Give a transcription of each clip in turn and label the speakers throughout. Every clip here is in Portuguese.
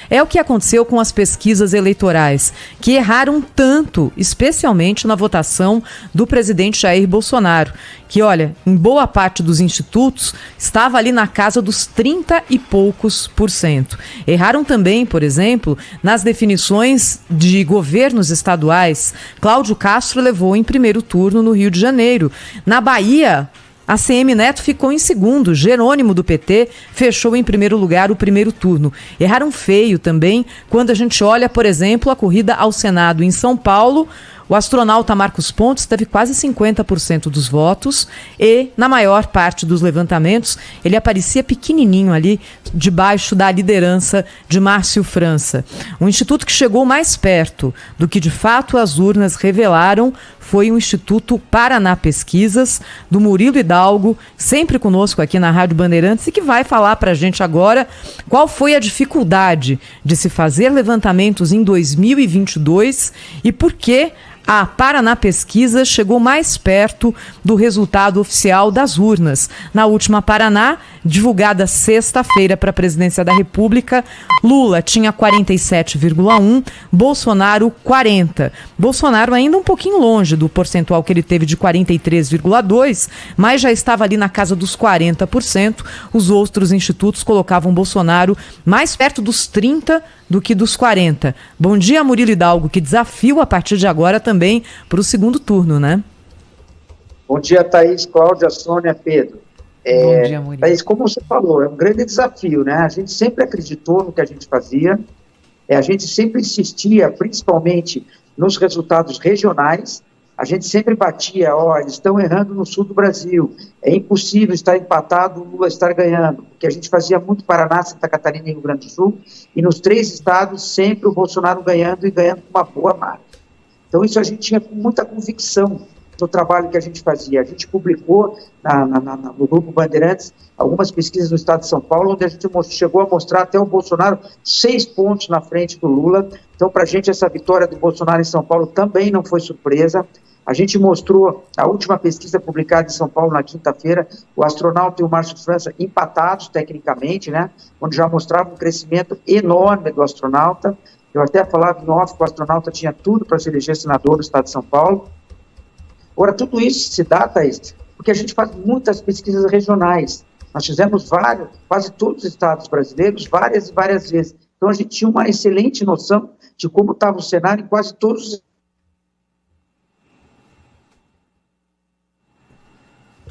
Speaker 1: É o que aconteceu com as pesquisas eleitorais, que erraram tanto, especialmente na votação do presidente Jair Bolsonaro, que, olha, em boa parte dos institutos, estava ali na casa dos 30 e poucos %. Erraram também, por exemplo, nas definições de governos estaduais. Cláudio Castro levou em primeiro turno no Rio de Janeiro. Na Bahia, ACM Neto ficou em segundo, Jerônimo do PT fechou em primeiro lugar o primeiro turno. Erraram feio também quando a gente olha, por exemplo, a corrida ao Senado em São Paulo. O astronauta Marcos Pontes teve quase 50% dos votos e, na maior parte dos levantamentos, ele aparecia pequenininho ali, debaixo da liderança de Márcio França. O instituto que chegou mais perto do que de fato as urnas revelaram foi o Instituto Paraná Pesquisas, do Murilo Hidalgo, sempre conosco aqui na Rádio Bandeirantes, e que vai falar para a gente agora qual foi a dificuldade de se fazer levantamentos em 2022 e por que a Paraná Pesquisa chegou mais perto do resultado oficial das urnas. Na última Paraná, divulgada sexta-feira para a presidência da República, Lula tinha 47,1%, Bolsonaro 40%. Bolsonaro ainda um pouquinho longe do percentual que ele teve de 43,2%, mas já estava ali na casa dos 40%. Os outros institutos colocavam Bolsonaro mais perto dos 30% do que dos 40%. Bom dia, Murilo Hidalgo, que desafio a partir de agora também para o segundo turno, né?
Speaker 2: Bom dia, Thaís, Cláudia, Sônia, Pedro.
Speaker 1: Bom dia, Murilo.
Speaker 2: Thaís, como você falou, é um grande desafio, né? A gente sempre acreditou no que a gente fazia, a gente sempre insistia, principalmente nos resultados regionais. A gente sempre batia, eles estão errando no sul do Brasil, é impossível estar empatado, o Lula estar ganhando, porque a gente fazia muito Paraná, Santa Catarina e Rio Grande do Sul, e nos 3 estados sempre o Bolsonaro ganhando e ganhando com uma boa marca. Então isso a gente tinha muita convicção no trabalho que a gente fazia. A gente publicou no Grupo Bandeirantes algumas pesquisas no estado de São Paulo, onde a gente chegou a mostrar até o Bolsonaro 6 pontos na frente do Lula. Então, para a gente, essa vitória do Bolsonaro em São Paulo também não foi surpresa. A gente mostrou a última pesquisa publicada em São Paulo na quinta-feira, o astronauta e o Márcio França empatados tecnicamente, né, onde já mostrava um crescimento enorme do astronauta. Eu até falava em off que o astronauta tinha tudo para se eleger senador do estado de São Paulo. Agora, tudo isso se dá, Thaís, porque a gente faz muitas pesquisas regionais. Nós fizemos quase todos os estados brasileiros, várias e várias vezes. Então, a gente tinha uma excelente noção de como estava o cenário em quase todos os.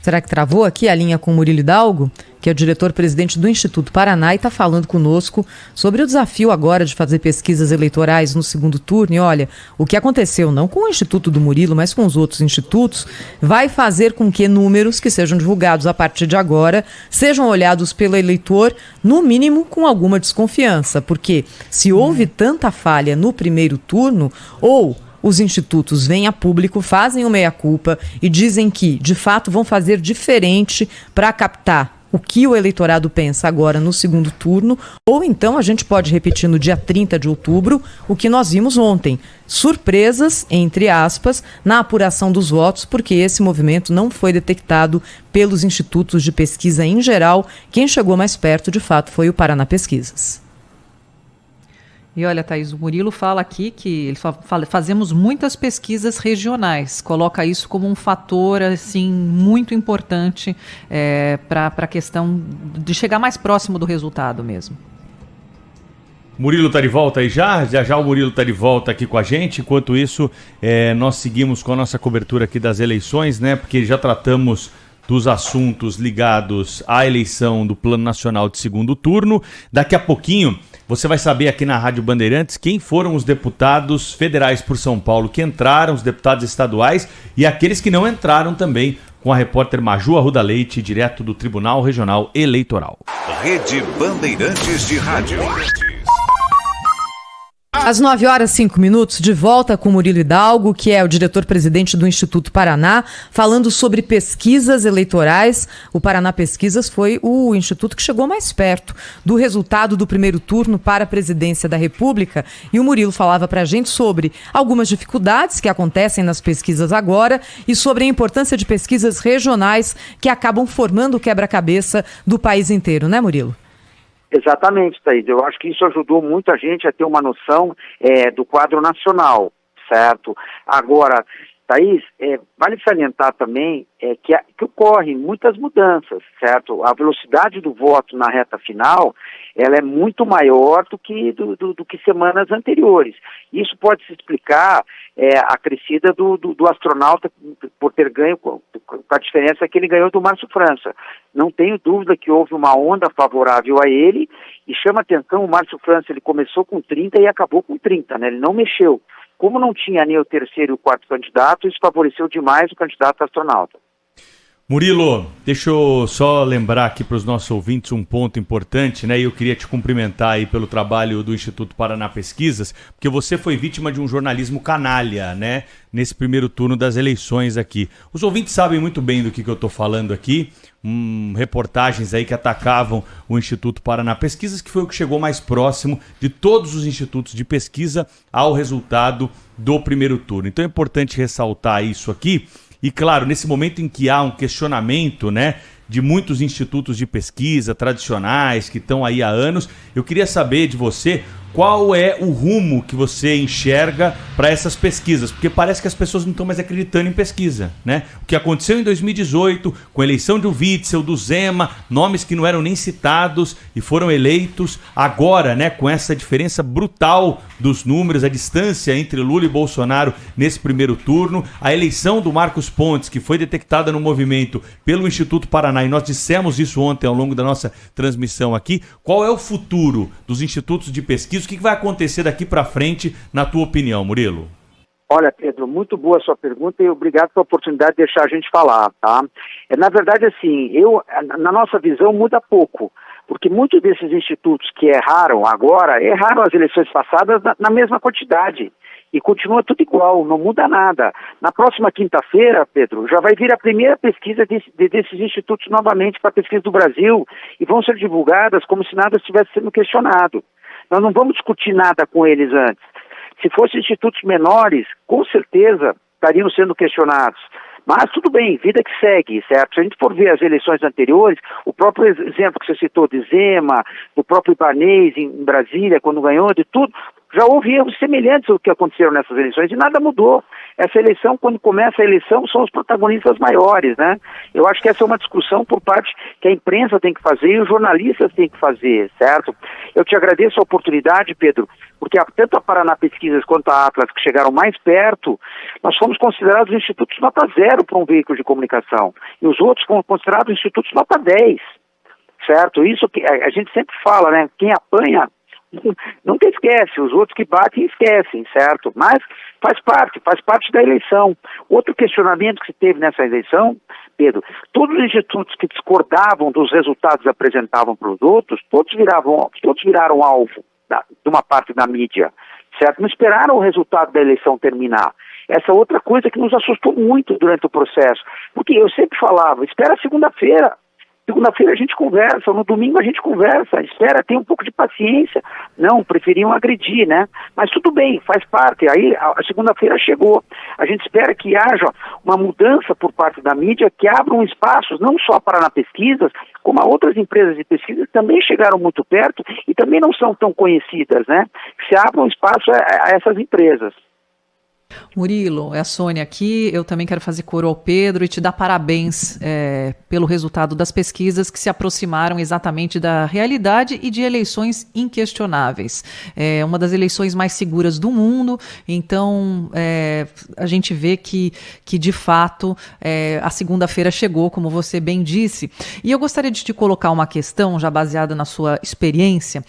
Speaker 1: Será que travou aqui a linha com o Murilo Hidalgo, que é o diretor-presidente do Instituto Paraná e está falando conosco sobre o desafio agora de fazer pesquisas eleitorais no segundo turno? E olha, o que aconteceu não com o Instituto do Murilo, mas com os outros institutos, vai fazer com que números que sejam divulgados a partir de agora sejam olhados pelo eleitor, no mínimo, com alguma desconfiança. Porque se houve tanta falha no primeiro turno, ou os institutos vêm a público, fazem o meia-culpa e dizem que, de fato, vão fazer diferente para captar o que o eleitorado pensa agora no segundo turno, ou então a gente pode repetir no dia 30 de outubro o que nós vimos ontem. Surpresas, entre aspas, na apuração dos votos, porque esse movimento não foi detectado pelos institutos de pesquisa em geral. Quem chegou mais perto, de fato, foi o Paraná Pesquisas.
Speaker 3: E olha, Thaís, o Murilo fala aqui que ele fazemos muitas pesquisas regionais, coloca isso como um fator assim, muito importante para a questão de chegar mais próximo do resultado mesmo.
Speaker 4: Murilo está de volta aí já o Murilo está de volta aqui com a gente. Enquanto isso, nós seguimos com a nossa cobertura aqui das eleições, né? Porque já tratamos dos assuntos ligados à eleição do Plano Nacional de segundo turno. Daqui a pouquinho você vai saber aqui na Rádio Bandeirantes quem foram os deputados federais por São Paulo que entraram, os deputados estaduais e aqueles que não entraram também, com a repórter Maju Arruda Leite, direto do Tribunal Regional Eleitoral.
Speaker 5: Rede Bandeirantes de Rádio.
Speaker 1: Às 9h05, de volta com o Murilo Hidalgo, que é o diretor-presidente do Instituto Paraná, falando sobre pesquisas eleitorais. O Paraná Pesquisas foi o instituto que chegou mais perto do resultado do primeiro turno para a presidência da República. E o Murilo falava para a gente sobre algumas dificuldades que acontecem nas pesquisas agora e sobre a importância de pesquisas regionais que acabam formando o quebra-cabeça do país inteiro, né, Murilo?
Speaker 2: Exatamente, Thaís. Eu acho que isso ajudou muito a gente a ter uma noção do quadro nacional, certo? Agora, Thaís, vale salientar também que ocorrem muitas mudanças, certo? A velocidade do voto na reta final, ela é muito maior do que semanas anteriores. Isso pode se explicar a crescida do astronauta por ter ganho, com a diferença que ele ganhou do Márcio França. Não tenho dúvida que houve uma onda favorável a ele, e chama atenção, o Márcio França, ele começou com 30 e acabou com 30, né? Ele não mexeu. Como não tinha nem o terceiro e o quarto candidato, isso favoreceu demais o candidato astronauta.
Speaker 4: Murilo, deixa eu só lembrar aqui para os nossos ouvintes um ponto importante, né? E eu queria te cumprimentar aí pelo trabalho do Instituto Paraná Pesquisas, porque você foi vítima de um jornalismo canalha, né? Nesse primeiro turno das eleições aqui. Os ouvintes sabem muito bem do que eu estou falando aqui, reportagens aí que atacavam o Instituto Paraná Pesquisas, que foi o que chegou mais próximo de todos os institutos de pesquisa ao resultado do primeiro turno. Então é importante ressaltar isso aqui. E claro, nesse momento em que há um questionamento, né, de muitos institutos de pesquisa tradicionais que estão aí há anos, eu queria saber de você qual é o rumo que você enxerga para essas pesquisas, porque parece que as pessoas não estão mais acreditando em pesquisa, né? O que aconteceu em 2018, com a eleição do Witzel, do Zema, nomes que não eram nem citados e foram eleitos, agora, né, com essa diferença brutal dos números, a distância entre Lula e Bolsonaro nesse primeiro turno, a eleição do Marcos Pontes, que foi detectada no movimento pelo Instituto Paraná, e nós dissemos isso ontem ao longo da nossa transmissão aqui. Qual é o futuro dos institutos de pesquisa? O que vai acontecer daqui para frente, na tua opinião, Murilo?
Speaker 2: Olha, Pedro, muito boa a sua pergunta e obrigado pela oportunidade de deixar a gente falar, tá? Na verdade, assim, na nossa visão muda pouco, porque muitos desses institutos que erraram agora, erraram as eleições passadas na mesma quantidade. E continua tudo igual, não muda nada. Na próxima quinta-feira, Pedro, já vai vir a primeira pesquisa desses institutos novamente para a pesquisa do Brasil e vão ser divulgadas como se nada estivesse sendo questionado. Nós não vamos discutir nada com eles antes. Se fossem institutos menores, com certeza estariam sendo questionados. Mas tudo bem, vida que segue, certo? Se a gente for ver as eleições anteriores, o próprio exemplo que você citou de Zema, do próprio Ibanez em Brasília, quando ganhou, de tudo, já houve erros semelhantes ao que aconteceram nessas eleições e nada mudou. Essa eleição, quando começa a eleição, são os protagonistas maiores, né? Eu acho que essa é uma discussão por parte que a imprensa tem que fazer e os jornalistas têm que fazer, certo? Eu te agradeço a oportunidade, Pedro, porque tanto a Paraná Pesquisas quanto a Atlas, que chegaram mais perto, nós fomos considerados institutos nota 0 para um veículo de comunicação. E os outros foram considerados institutos nota 10, certo? Isso que a gente sempre fala, né? Quem apanha nunca esquece, os outros que batem esquecem, certo? Mas faz parte da eleição. Outro questionamento que se teve nessa eleição, Pedro, todos os institutos que discordavam dos resultados que apresentavam para os outros, todos viraram alvo de uma parte da mídia, certo? Não esperaram o resultado da eleição terminar. Essa outra coisa que nos assustou muito durante o processo, porque eu sempre falava, espera segunda-feira. Segunda-feira a gente conversa, no domingo a gente conversa, espera, tem um pouco de paciência. Não, preferiam agredir, né? Mas tudo bem, faz parte. Aí a segunda-feira chegou. A gente espera que haja uma mudança por parte da mídia, que abram espaços, não só para na Pesquisas, como a outras empresas de pesquisa que também chegaram muito perto e também não são tão conhecidas, né? Que se abram espaço a essas empresas.
Speaker 3: Murilo, é a Sônia aqui, eu também quero fazer coro ao Pedro e te dar parabéns pelo resultado das pesquisas que se aproximaram exatamente da realidade e de eleições inquestionáveis. É uma das eleições mais seguras do mundo, então a gente vê que de fato a segunda-feira chegou, como você bem disse. E eu gostaria de te colocar uma questão, já baseada na sua experiência.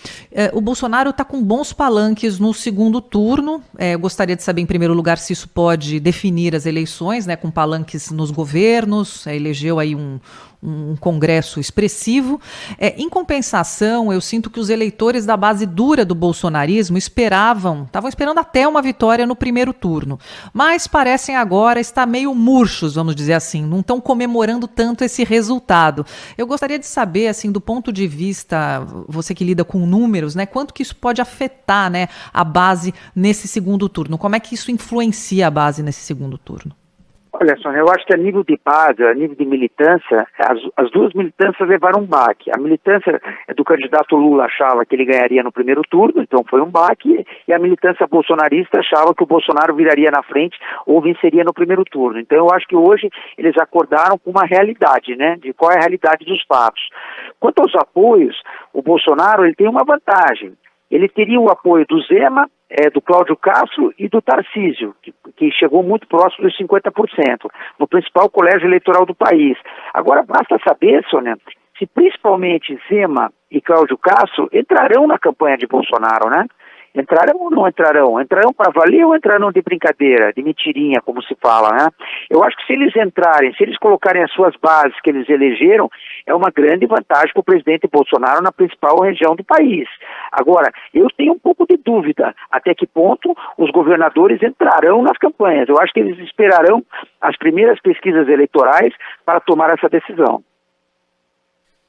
Speaker 3: O Bolsonaro está com bons palanques no segundo turno, gostaria de saber em primeiro lugar se isso pode definir as eleições, né, com palanques nos governos, elegeu aí um congresso expressivo. Em compensação, eu sinto que os eleitores da base dura do bolsonarismo estavam esperando até uma vitória no primeiro turno, mas parecem agora estar meio murchos, vamos dizer assim, não estão comemorando tanto esse resultado. Eu gostaria de saber, assim, do ponto de vista, você que lida com números, né, quanto que isso pode afetar, né, a base nesse segundo turno? Como é que isso influencia a base nesse segundo turno?
Speaker 2: Olha, Sônia, eu acho que a nível de base, a nível de militância, as duas militâncias levaram um baque. A militância do candidato Lula achava que ele ganharia no primeiro turno, então foi um baque, e a militância bolsonarista achava que o Bolsonaro viraria na frente ou venceria no primeiro turno. Então eu acho que hoje eles acordaram com uma realidade, né, de qual é a realidade dos fatos. Quanto aos apoios, o Bolsonaro ele tem uma vantagem. Ele teria o apoio do Zema, do Cláudio Castro e do Tarcísio, que chegou muito próximo dos 50%, no principal colégio eleitoral do país. Agora, basta saber, Sônia, se principalmente Zema e Cláudio Castro entrarão na campanha de Bolsonaro, né? Entrarão ou não entrarão? Entrarão para valer ou entrarão de brincadeira, de mentirinha, como se fala, né? Eu acho que se eles entrarem, se eles colocarem as suas bases que eles elegeram, é uma grande vantagem para o presidente Bolsonaro na principal região do país. Agora, eu tenho um pouco de dúvida até que ponto os governadores entrarão nas campanhas. Eu acho que eles esperarão as primeiras pesquisas eleitorais para tomar essa decisão.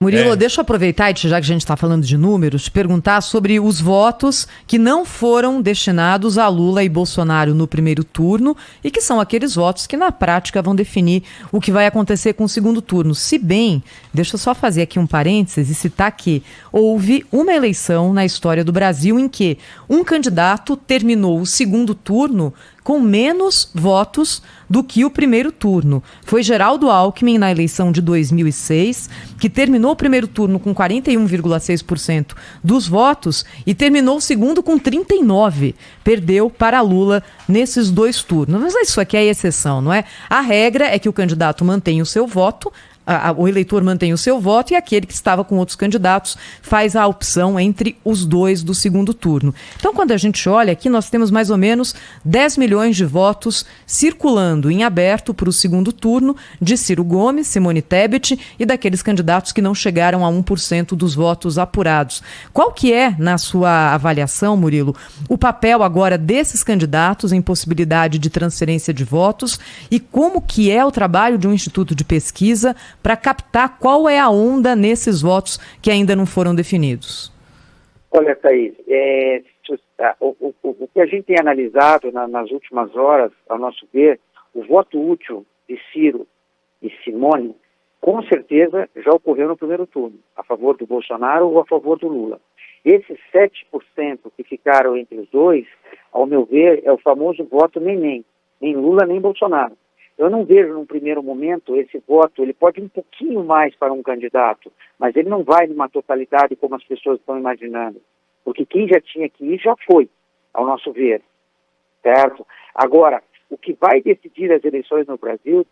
Speaker 1: Murilo, deixa eu aproveitar, já que a gente está falando de números, te perguntar sobre os votos que não foram destinados a Lula e Bolsonaro no primeiro turno e que são aqueles votos que na prática vão definir o que vai acontecer com o segundo turno. Se bem, deixa eu só fazer aqui um parênteses e citar que houve uma eleição na história do Brasil em que um candidato terminou o segundo turno com menos votos do que o primeiro turno. Foi Geraldo Alckmin na eleição de 2006, que terminou o primeiro turno com 41,6% dos votos e terminou o segundo com 39%. Perdeu para Lula nesses dois turnos. Mas isso aqui é exceção, não é? A regra é que o candidato mantém o seu voto, o eleitor mantém o seu voto e aquele que estava com outros candidatos faz a opção entre os dois do segundo turno. Então, quando a gente olha aqui, nós temos mais ou menos 10 milhões de votos circulando em aberto para o segundo turno de Ciro Gomes, Simone Tebet e daqueles candidatos que não chegaram a 1% dos votos apurados. Qual que é, na sua avaliação, Murilo, o papel agora desses candidatos em possibilidade de transferência de votos e como que é o trabalho de um instituto de pesquisa para captar qual é a onda nesses votos que ainda não foram definidos?
Speaker 2: Olha, Thaís, o que a gente tem analisado nas últimas horas, ao nosso ver, o voto útil de Ciro e Simone, com certeza já ocorreu no primeiro turno, a favor do Bolsonaro ou a favor do Lula. Esses 7% que ficaram entre os dois, ao meu ver, é o famoso voto nem Lula nem Bolsonaro. Eu não vejo num primeiro momento esse voto, ele pode ir um pouquinho mais para um candidato, mas ele não vai numa totalidade como as pessoas estão imaginando. Porque quem já tinha que ir já foi, ao nosso ver, certo? Agora, o que vai decidir as eleições no Brasil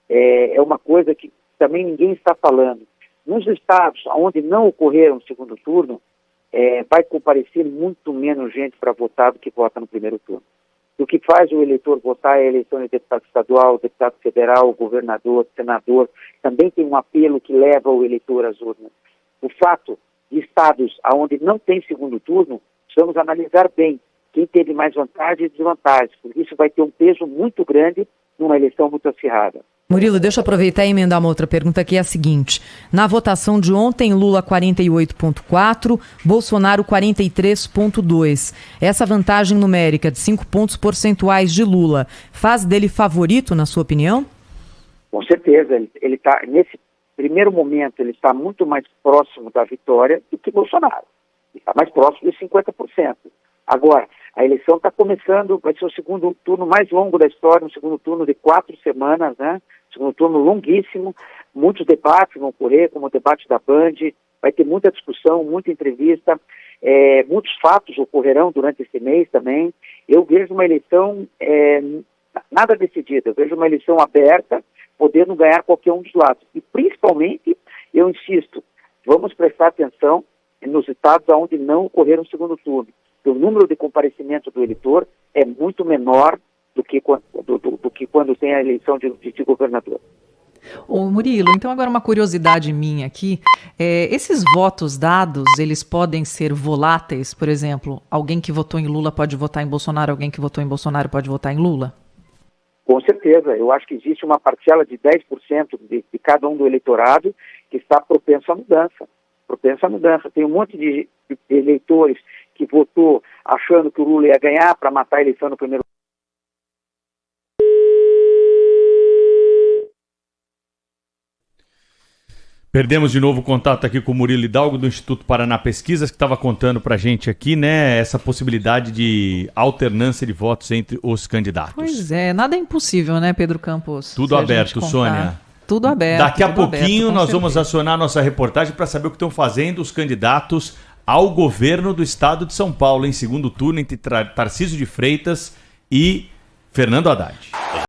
Speaker 2: é uma coisa que também ninguém está falando. Nos estados onde não ocorreram o segundo turno, vai comparecer muito menos gente para votar do que vota no primeiro turno. O que faz o eleitor votar é a eleição de deputado estadual, deputado federal, governador, senador. Também tem um apelo que leva o eleitor às urnas. O fato de estados onde não tem segundo turno, precisamos analisar bem quem teve mais vantagens e desvantagens, porque isso vai ter um peso muito grande numa eleição muito acirrada.
Speaker 1: Murilo, deixa eu aproveitar e emendar uma outra pergunta que é a seguinte. Na votação de ontem, Lula 48,4%, Bolsonaro 43,2%. Essa vantagem numérica de 5 pontos percentuais de Lula faz dele favorito, na sua opinião?
Speaker 2: Com certeza. Ele está, nesse primeiro momento, ele está muito mais próximo da vitória do que Bolsonaro. Ele está mais próximo de 50%. Agora, a eleição está começando, vai ser o segundo turno mais longo da história, um segundo turno de 4 semanas, né? Segundo turno longuíssimo, muitos debates vão ocorrer, como o debate da Band, vai ter muita discussão, muita entrevista, muitos fatos ocorrerão durante esse mês também. Eu vejo uma eleição nada decidida, eu vejo uma eleição aberta, podendo ganhar qualquer um dos lados. E principalmente, eu insisto, vamos prestar atenção nos estados onde não ocorreram o segundo turno. O número de comparecimento do eleitor é muito menor do que quando tem a eleição de governador.
Speaker 3: Ô Murilo, então agora uma curiosidade minha aqui, esses votos dados, eles podem ser voláteis? Por exemplo, alguém que votou em Lula pode votar em Bolsonaro, alguém que votou em Bolsonaro pode votar em Lula?
Speaker 2: Com certeza, eu acho que existe uma parcela de 10% de cada um do eleitorado que está propenso à mudança. Tem um monte de eleitores que votou achando que o Lula ia ganhar para matar a eleição no primeiro.
Speaker 4: Perdemos de novo o contato aqui com o Murilo Hidalgo, do Instituto Paraná Pesquisas, que estava contando para a gente aqui, né, essa possibilidade de alternância de votos entre os candidatos.
Speaker 3: Pois é, nada é impossível, né, Pedro Campos?
Speaker 4: Tudo aberto, Sônia.
Speaker 3: Tudo aberto.
Speaker 4: Daqui a pouquinho
Speaker 3: aberto,
Speaker 4: nós vamos acionar a nossa reportagem para saber o que estão fazendo os candidatos ao governo do estado de São Paulo, em segundo turno, entre Tarcísio de Freitas e Fernando Haddad.